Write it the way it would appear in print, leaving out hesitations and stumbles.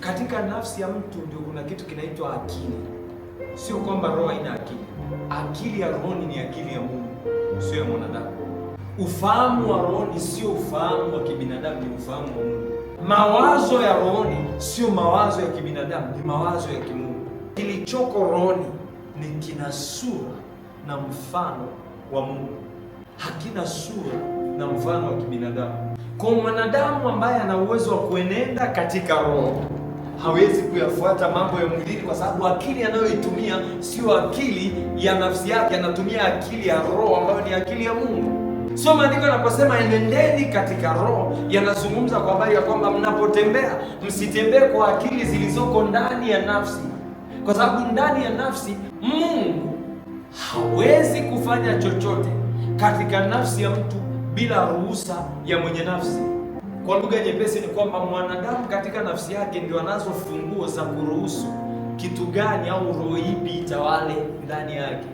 Katika nafsi ya mtu ndio kuna kitu kinaitwa akili. Sio kwamba roho haina akili. Akili ya rohoni ni akili ya Mungu, sio ya mwanadamu. Ufahamu wa rohoni sio ufahamu wa kibinadamu, ni ufahamu wa Mungu. Mawazo ya rohoni sio mawazo ya kibinadamu, ni mawazo ya kimungu. Kilichoko rohoni ni kina sura na mfano wa Mungu, hakina sura na mfano wa kibinadamu. Kwa mwanadamu ambaye ana uwezo wa kuenenda katika roho hawezi kuyafuata mambo ya mwilini, kwa sababu akili anayoitumia sio akili ya nafsi yake, anatumia akili ya roho ambayo ni akili ya Mungu. Sio maandiko yanaposema enendeni katika roho, yanazungumza kwa habari ya kwamba mnapotembea msitembee kwa akili zilizoko ndani ya nafsi, kwa sababu ndani ya nafsi Mungu hawezi kufanya chochote katika nafsi ya mtu bila ruhusa ya mwenye nafsi. Kwa lugha nyepesi ni kwamba mwanadamu katika nafsi yake ndio anazo funguo za kuruhusu kitu gani au roho ipi itawale ndani yake.